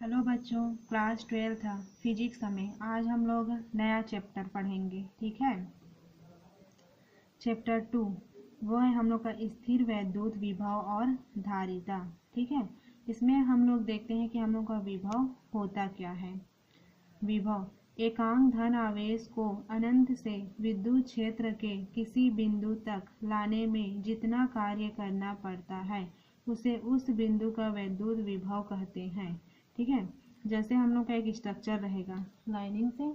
Hello बच्चों, class 12 physics में आज हम लोग नया चैप्टर पढ़ेंगे। ठीक है, चैप्टर 2 वो है हम लोग का स्थिर वैद्युत विभव और धारिता। ठीक है, इसमें हम लोग देखते हैं कि हम लोग का विभव होता क्या है। विभव एकांक धन आवेश को अनंत से विद्युत क्षेत्र के किसी बिंदु तक लाने में जितना कार्य करना पड़ता है उसे उस बिंदु का वैद्युत विभव कहते हैं। ठीक है, जैसे हम लोग का एक स्ट्रक्चर रहेगा लाइनिंग से।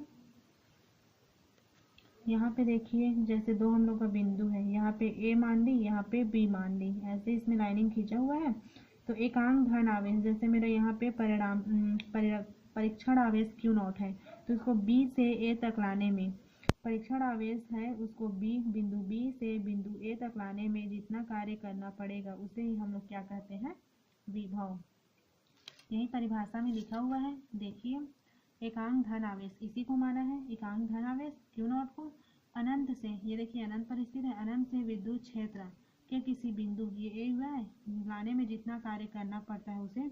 यहाँ पे देखिए, जैसे दो हम लोग का बिंदु है, यहाँ पे ए मान ली, यहाँ पे बी मान ली, ऐसे इसमें लाइनिंग खींचा हुआ है। तो एकांक धन आवेश, जैसे मेरा यहाँ पे परीक्षण आवेश क्यू नॉट है, तो इसको बी से ए तक लाने में, परीक्षण आवेश है उसको बिंदु बी से बिंदु ए तक लाने में जितना कार्य करना पड़ेगा उसे ही हम लोग क्या कहते हैं, विभव। यही परिभाषा में लिखा हुआ है, देखिए। एकांक धन आवेश इसी को माना है, एकांक धन आवेश क्यू नॉट को अनंत से, ये देखिए अनंत पर स्थित है, अनंत से विद्युत क्षेत्र के किसी बिंदु, ये ए हुआ है, लाने में जितना कार्य करना पड़ता है उसे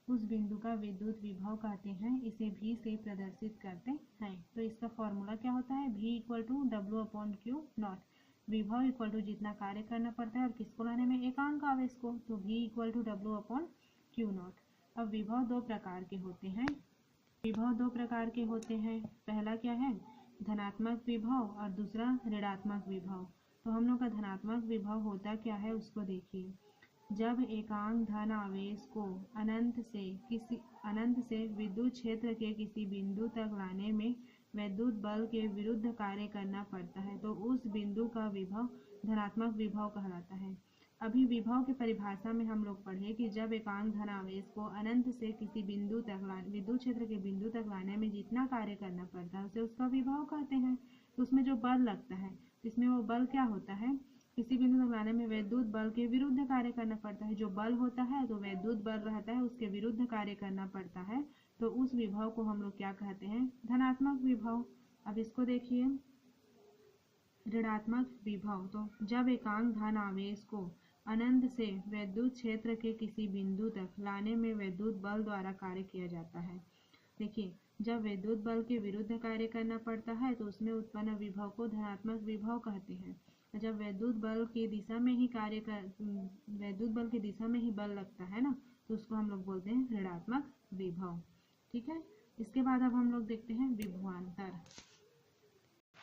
उस बिंदु का विद्युत विभव कहते हैं। इसे भी से प्रदर्शित करते हैं। तो इसका फॉर्मूला क्या होता है, V equal to W upon Q nought. विभव इक्वल टू जितना कार्य करना पड़ता है और किसको लाने में, एकांक आवेश को, तो V equal to W upon Q nought. अब विभव दो प्रकार के होते हैं। विभव दो प्रकार के होते हैं, पहला क्या है, धनात्मक विभव और दूसरा ऋणात्मक विभव। तो हम लोग का धनात्मक विभव होता क्या है उसको देखिए। जब एकांक धन आवेश को अनंत से विद्युत क्षेत्र के किसी बिंदु तक लाने में वैद्युत बल के विरुद्ध कार्य करना पड़ता है तो उस बिंदु का विभव धनात्मक विभव कहलाता है। अभी विभव की परिभाषा में हम लोग पढ़े कि जब एकांक धन आवेश को अनंत से किसी बिंदु तक विद्युत क्षेत्र के बिंदु तक लाने में जितना कार्य करना पड़ता है उसे उसका विभव कहते हैं। तो उसमें जो बल लगता है, इसमें वो बल क्या होता है, किसी बिंदु तक लाने में वैद्युत बल के विरुद्ध कार्य करना पड़ता है। जो बल होता है तो वैद्युत बल रहता है, उसके विरुद्ध कार्य करना पड़ता है, तो उस विभव को हम लोग क्या कहते हैं, धनात्मक विभव। अब इसको देखिए, ऋणात्मक विभव। तो जब एकांक धन आवेश को अनंत से वैद्युत क्षेत्र के किसी बिंदु तक लाने में वैद्युत बल द्वारा कार्य किया जाता है। देखिए, जब वैद्युत बल के विरुद्ध कार्य करना पड़ता है तो उसमें उत्पन्न विभव को धनात्मक विभव कहते हैं। जब वैद्युत बल की दिशा में ही बल लगता है ना, तो उसको हम लोग बोलते हैं ऋणात्मक विभव। ठीक है, इसके बाद अब हम लोग देखते हैं विभवांतर।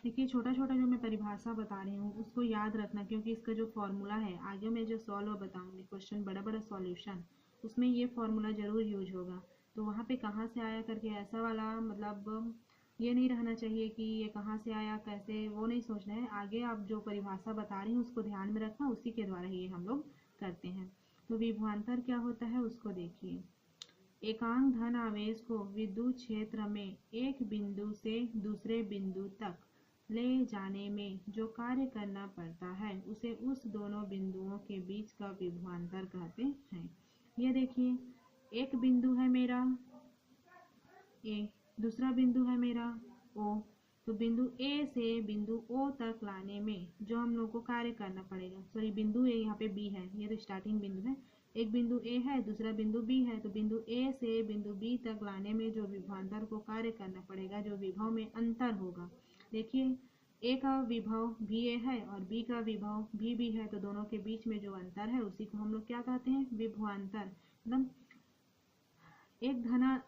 देखिए, छोटा छोटा जो मैं परिभाषा बता रही हूँ उसको याद रखना, क्योंकि इसका जो फॉर्मूला है आगे मैं जो सॉल्व बताऊंगी क्वेश्चन, बड़ा बड़ा सॉल्यूशन, उसमें ये फॉर्मूला जरूर यूज होगा। तो वहाँ पे कहाँ से आया करके ऐसा वाला मतलब ये नहीं रहना चाहिए कि ये कहाँ से आया कैसे, वो नहीं सोचना है। आगे आप जो परिभाषा बता रही हूँ उसको ध्यान में रखना, उसी के द्वारा ये हम लोग करते हैं। तो विभवांतर क्या होता है उसको देखिए। एकांक धन आवेश को विद्युत क्षेत्र में एक बिंदु से दूसरे बिंदु तक ले जाने में जो कार्य करना पड़ता है उसे उस दोनों बिंदुओं के बीच का विभवांतर कहते हैं। ये देखिए, एक बिंदु है मेरा ए, दूसरा बिंदु है मेरा ओ। तो बिंदु ए से बिंदु ओ तक लाने में जो हम लोग को कार्य करना पड़ेगा, सॉरी बिंदु ए यहाँ पे बी है, ये तो स्टार्टिंग बिंदु है, एक बिंदु ए है दूसरा बिंदु बी है, तो बिंदु ए से बिंदु बी तक लाने में जो विभवांतर को कार्य करना पड़ेगा, जो विभव में अंतर होगा। देखिए, ए का विभव भी ए है और बी का विभव भी बी है, तो दोनों के बीच में जो अंतर है उसी को हम लोग क्या कहते हैं, विभवांतर। मतलब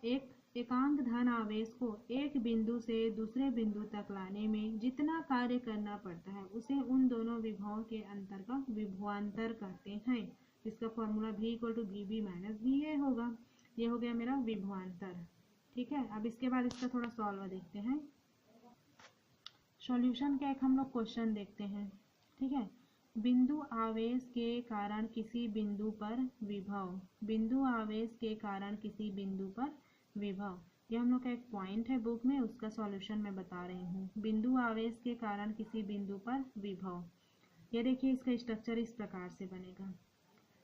एक एकांक धन आवेश को एक बिंदु से दूसरे बिंदु तक लाने में जितना कार्य करना पड़ता है उसे उन दोनों विभवों के अंतर का विभवांतर कहते हैं। इसका formula V equal to VB minus VA होगा। ये हो गया मेरा विभवांतर। ठीक है, अब इसके बाद इसका थोड़ा सॉल्व देखते हैं। सॉल्यूशन का एक हम लोग क्वेश्चन देखते हैं। ठीक है, बिंदु आवेश के कारण किसी बिंदु पर विभव, बिंदु आवेश के कारण किसी बिंदु पर विभव, ये हम लोग का एक पॉइंट है बुक में, उसका सॉल्यूशन मैं बता रही हूँ। बिंदु आवेश के कारण किसी बिंदु पर विभव, ये देखिए इसका स्ट्रक्चर इस प्रकार से बनेगा।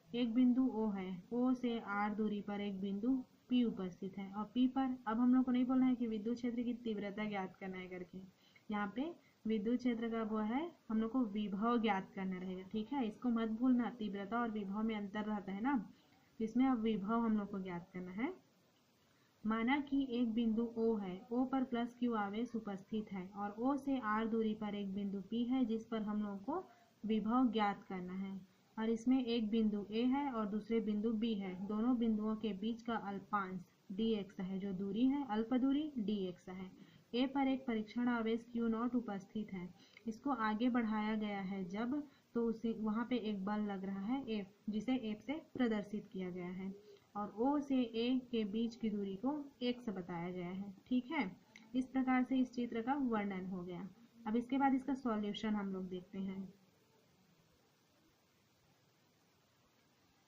एक बिंदु O है, O से R दूरी पर एक बिंदु P उपस्थित है और P पर, अब हम लोग को नहीं बोलना है कि विद्युत क्षेत्र की तीव्रता ज्ञात करना है करके, यहाँ पे विद्युत क्षेत्र का वो है, हम लोग को विभव ज्ञात करना रहेगा। ठीक है, इसको मत भूलना, तीव्रता और विभव में अंतर रहता है ना, इसमें अब विभव हम लोग को ज्ञात करना है। माना कि एक बिंदु O है, O पर प्लस Q आवेश उपस्थित है और O से R दूरी पर एक बिंदु P है जिस पर हम लोगों को विभव ज्ञात करना है। और इसमें एक बिंदु A है और दूसरे बिंदु B है। दोनों बिंदुओं के बीच का अल्पांश dx है, जो दूरी है अल्प दूरी dx है। A पर एक परीक्षण आवेश Q0 उपस्थित है। इसको आगे बढ़ाया गया है जब तो उसे वहाँ पे एक बल लग रहा है F, जिसे F से प्रदर्शित किया गया है और O से A के बीच की दूरी को x बताया गया है। ठीक है, इस प्रकार से इस चित्र का वर्णन हो गया। अब इसके बाद इसका सॉल्यूशन हम लोग देखते हैं।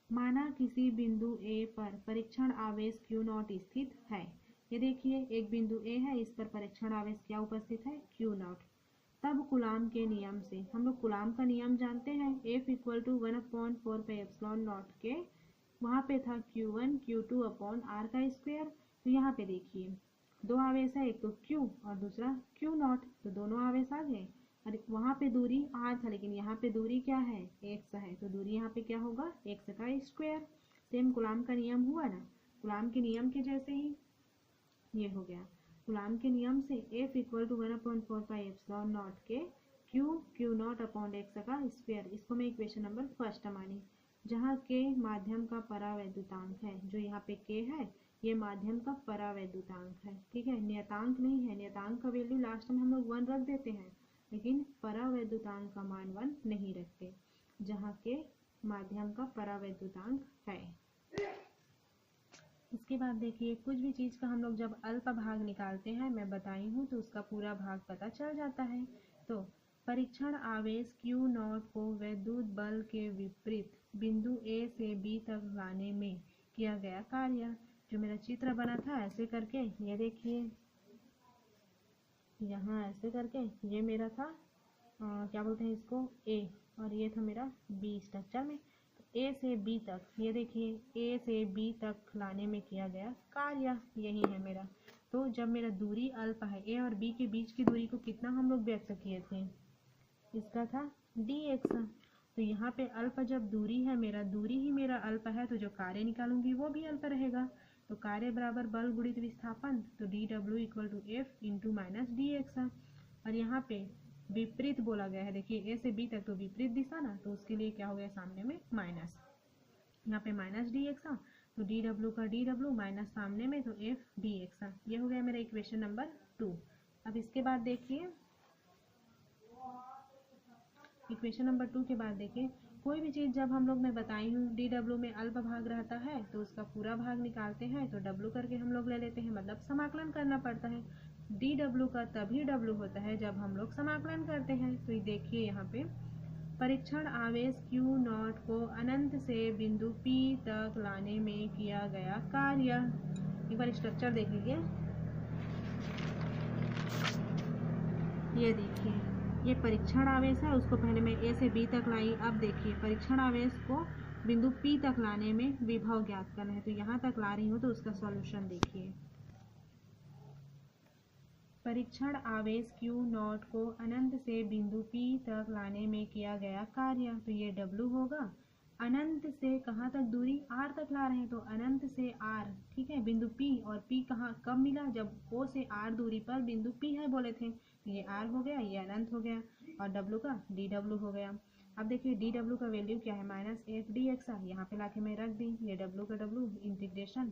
माना किसी बिंदु A पर परीक्षण आवेश Q0 स्थित है। ये देखिए एक बिंदु A है, इस पर परीक्षण आवेश क्या उपस्थित है, Q0। तब कूलाम के नियम से, हम लोग कूलाम का नियम जानते हैं, F = 1/4πε0 के, वहाँ पे था Q1 Q2/r का स्क्वायर। तो यहाँ पे देखिए दो आवेश है, एक तो Q और दूसरा Q0, तो दोनों आवेश आ गए। और वहाँ पे दूरी r था, लेकिन यहाँ पे दूरी क्या है, x है, तो दूरी यहाँ पे क्या होगा, x का स्क्वायर। सेम कूलाम का नियम हुआ ना, कूलाम के नियम के जैसे ही ये हो गया। कूलाम के नियम से F = 1/4πε0 के Q0/x का स्क्वायर, इसको मैं इक्वेशन नंबर फर्स्ट मानी, जहाँ k माध्यम का परावैद्युतांक है, जो यहाँ पे k है ये माध्यम का परावैद्युतांक है। ठीक है, नियतांक नहीं है, नियतांक का वैल्यू लास्ट में हम लोग 1 रख देते हैं, लेकिन परावैद्युतांक का मान 1 नहीं रखते, जहाँ के माध्यम का परावैद्युतांक है। इसके बाद देखिए कुछ भी चीज़ का हम लोग जब अल्प भाग निकालते हैं, मैं बताई हूँ, तो उसका पूरा भाग पता चल जाता है। तो परीक्षण आवेश Q0 को वैद्युत बल के विपरीत बिंदु A से B तक लाने में किया गया कार्य, जो मेरा चित्र बना था ऐसे करके, ये देखिए यहाँ ऐसे करके, ये मेरा था क्या बोलते हैं इसको, A, और ये था मेरा B स्ट्रक्चर में। तो A से B तक, ये देखिए A से B तक लाने में किया गया कार्य यही है मेरा। तो जब मेरा दूरी अल्प है, A और B के बीच की दूरी को कितना हम लोग व्यक्त किए थे, इसका था dx। तो यहाँ पे अल्प जब दूरी है, मेरा दूरी ही मेरा अल्प है, तो जो कार्य निकालूंगी वो भी अल्प रहेगा। तो कार्य बराबर बल गुणित विस्थापन, तो dw = F × -dx। और यहाँ पे विपरीत बोला गया है, देखिए A से B तक तो विपरीत दिशा ना, तो उसके लिए क्या हो गया, सामने में माइनस, यहाँ पे -dx, तो dw का dw माइनस सामने में, तो F dx। ये हो गया मेरा इक्वेशन नंबर 2। अब इसके बाद देखिए इक्वेशन नंबर 2 के बाद देखिए, कोई भी चीज़ जब हम लोग, मैं बताई हूँ dw में अल्प भाग रहता है तो उसका पूरा भाग निकालते हैं, तो w करके हम लोग ले लेते हैं, मतलब समाकलन करना पड़ता है। dw का तभी w होता है जब हम लोग समाकलन करते हैं। तो ये देखिए यहाँ पे परीक्षण आवेश Q0 को अनंत से बिंदु P तक लाने में किया गया कार्य। एक बार स्ट्रक्चर देख लीजिए, ये देखिए ये परीक्षण आवेश है, उसको पहले मैं A से B तक लाई। अब देखिए परीक्षण आवेश को बिंदु P तक लाने में विभव ज्ञात करना है, तो यहाँ तक ला रही हूँ, तो उसका सॉल्यूशन देखिए। परीक्षण आवेश Q0 को अनंत से बिंदु P तक लाने में किया गया कार्य, तो ये W होगा। अनंत से कहाँ तक दूरी, R तक ला रहे हैं, तो अनंत से R, ठीक है, बिंदु P, और P कहाँ कब मिला, जब O से R दूरी पर बिंदु P है बोले थे, ये R हो गया, ये अनंत हो गया, और W का dw हो गया। अब देखिए dw का वैल्यू क्या है, -f/dx, यहाँ पे लाके मैं रख दी, ये W का W इंटीग्रेशन,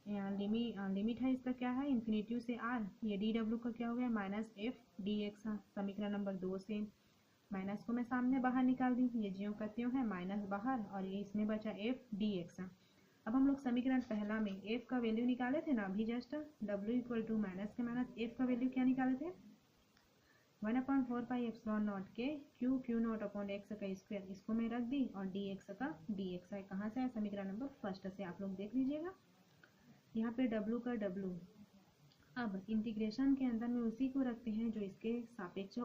लिमिट है इसका क्या है, इन्फिनिटी से R, ये dw का क्या हो गया, -f/dx। समीकरण नंबर 2 से माइनस को मैं सामने बाहर निकाल दी, ये ज्यों का त्यों है, माइनस बाहर, और ये इसमें बचा f/dx। अब हम लोग समीकरण पहला में f का वैल्यू निकाले थे ना अभी जस्ट, w = माइनस के माइनस f का वैल्यू क्या निकाले थे, 1/4πε0 के Q0/x का स्क्वायर, इसको मैं रख दी, और dx का dx है, कहाँ से है, समीकरण नंबर फर्स्ट से, आप लोग देख लीजिएगा। यहाँ पे w का w, अब इंटीग्रेशन के अंदर में उसी को रखते हैं जो इसके सापेक्ष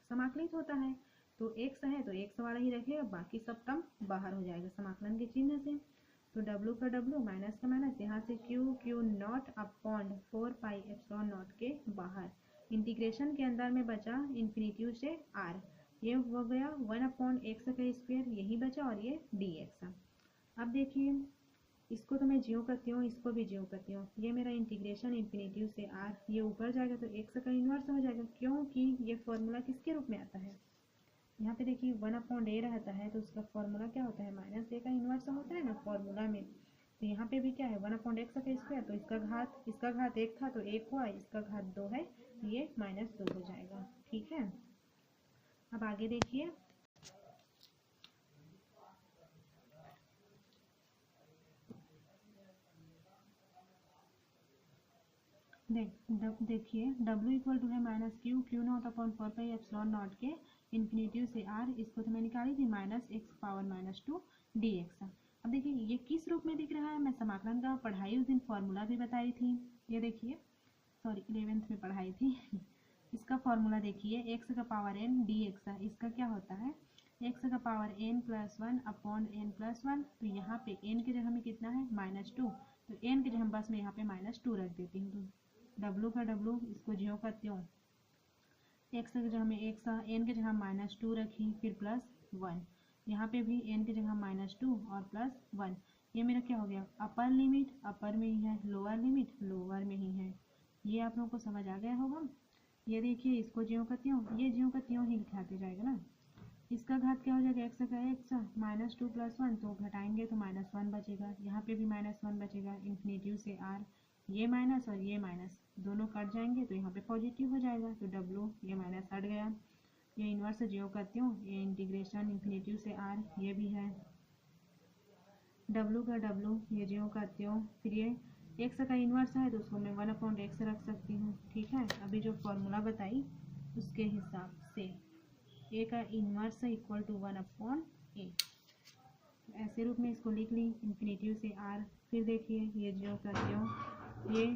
समाकलित होता है, तो x है तो x वाला ही रखेगा, बाकी सब टर्म बाहर हो जाएगा समाकलन के चिन्ह से। तो w का w माइनस का माइनस, यहाँ से Q0/4πε0 के बाहर, इंटीग्रेशन के अंदर में बचा इन्फिनिटी से r, ये हो गया 1/x का स्क्वायर, यही बचा, और ये dx। अब देखिए इसको तो मैं ज्यों करती हूँ, इसको भी ज्यों करती हूँ। ये मेरा इंटीग्रेशन इन्फिनिटिव से आर, ये ऊपर जाएगा तो एक्स का इन्वर्स हो जाएगा, क्योंकि ये फॉर्मूला किसके रूप में आता है, यहाँ पे देखिए 1/a रहता है तो उसका फॉर्मूला क्या होता है, -a का इन्वर्स होता है ना फॉर्मूला में। तो यहाँ पे भी क्या है 1/x का स्क्वायर, तो इसका घात 1 था तो 1 हुआ, इसका घात 2 है, ये -2 हो जाएगा। ठीक है, अब आगे देखिए, देखिए W इक्वल टू है -q/4πε0 के इन्फिनिटिव से r, इसको तो मैं निकाली थी -x⁻−2 dx। अब देखिए ये किस रूप में दिख रहा है, मैं समाकलन का पढ़ाई उस दिन फॉर्मूला भी बताई थी, ये देखिए सॉरी 11th में पढ़ाई थी इसका फॉर्मूला देखिए x का पावर n dx, इसका क्या होता है x का पावर n+1/n+1, तो यहाँ पे n की जगह में कितना है -2, तो n की जगह बस मैं यहाँ पे -2 रख देती हूँ, तो w का w इसको ज्यों करती हूँ, x की जगह में x, n की जगह -2 रखी, फिर +1, यहाँ पे भी n की जगह -2 और +1, ये मेरा क्या हो गया, अपर लिमिट अपर में ही है, लोअर लिमिट लोअर में ही है। ये आप लोगों को समझ आ गया होगा। ये देखिए इसको ज्यों करती हूँ, ये ज्यों करती हूँ ही घटाते जाएगा ना, इसका घात क्या हो जाएगा, x का x -2 + 1, तो घटाएंगे तो -1 बचेगा, यहाँ पे भी -1 बचेगा, इन्फिनिटिव से r, ये माइनस और ये माइनस दोनों कट जाएंगे तो यहाँ पे पॉजिटिव हो जाएगा, तो w ये माइनस हट गया। ये इन्वर्स ज्यों करती हूँ, ये इंटीग्रेशन इन्फिनिटिव से r, ये भी है, w का w ये ज्यों करती हूँ, फिर ये x का इन्वर्स है तो उसको मैं 1/x रख सकती हूँ। ठीक है, अभी जो फॉर्मूला बताई उसके हिसाब से a का इन्वर्स इक्वल टू 1/a, ऐसे रूप में इसको लिख ली, इन्फिनिटिव से r। फिर देखिए ये जो करती हूँ, ये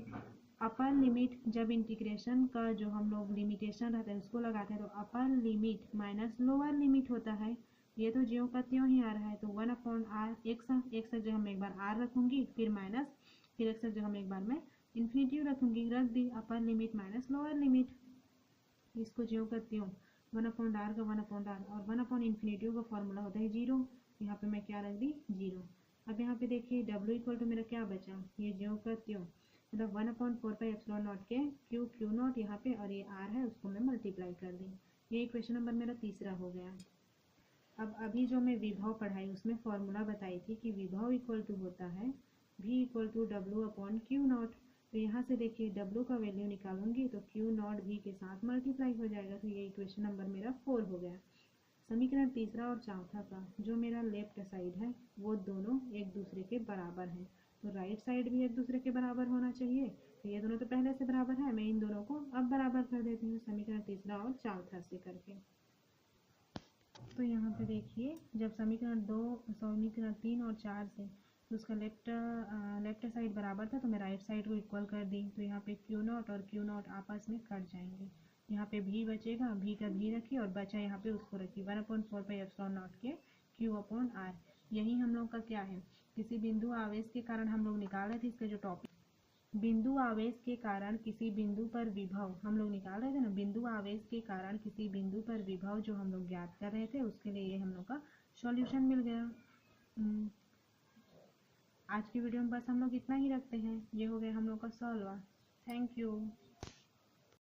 अपर लिमिट, जब इंटीग्रेशन का जो हम लोग लिमिटेशन रहता है उसको लगाते हैं तो अपर लिमिट माइनस लोअर लिमिट होता है, ये तो ज्यों का त्यों ही आ रहा है, तो 1/r, x की जगह मैं एक बार r रखूंगी, फिर माइनस, फिर x की जगह मैं एक बार मैं इन्फिनिटिव रखूंगी, रख दी upper limit minus lower limit, इसको ज्यों करती हूँ 1/r का 1/r, और 1/इन्फिनिटिव का फॉर्मूला होता है 0, यहाँ पे मैं क्या रख दी 0। अब यहाँ पे देखिए w इक्वल टू मेरा क्या बचा, ये ज्यों करती हूँ, मतलब 1/4πε0 के q0 यहाँ पे, और ये r है उसको मैं मल्टीप्लाई कर दी, ये इक्वेशन नंबर मेरा तीसरा हो गया। अब अभी जो मैं विभव पढ़ाई उसमें फॉर्मूला बताई थी कि विभव इक्वल टू होता है v इक्वल टू w/q0, तो यहाँ से देखिए w का वैल्यू निकालूंगी तो q0 v के साथ मल्टीप्लाई हो जाएगा, तो ये इक्वेशन नंबर मेरा 4 हो गया। समीकरण तीसरा और चौथा का जो मेरा लेफ्ट साइड है वो दोनों एक दूसरे के बराबर हैं, तो राइट साइड भी एक दूसरे के बराबर होना चाहिए, तो ये दोनों तो पहले से बराबर है, मैं इन दोनों को अब बराबर कर देती हूँ समीकरण तीसरा और चौथा से करके। तो यहाँ पे देखिए जब समीकरण 3 और 4 से, तो उसका लेफ्ट साइड बराबर था तो मैं राइट साइड को इक्वल कर दी, तो यहाँ पे Q0 और Q0 आपस में कट जाएंगे, यहाँ पे भी बचेगा, भी का भी रखी और बचा यहाँ पे उसको रखी 1/4πε0 के q/r। यही हम लोग का क्या है, किसी बिंदु आवेश के कारण हम लोग निकाल रहे थे, इसका जो टॉपिक बिंदु आवेश के कारण किसी बिंदु पर विभव हम लोग निकाल रहे थे ना, बिंदु आवेश के कारण किसी बिंदु पर विभव जो हम लोग ज्ञात कर रहे थे, उसके लिए ये हम लोग का सॉल्यूशन मिल गया। आज की वीडियो में बस हम लोग इतना ही रखते हैं, ये हो गया हम लोग का सॉल्व। Thank you.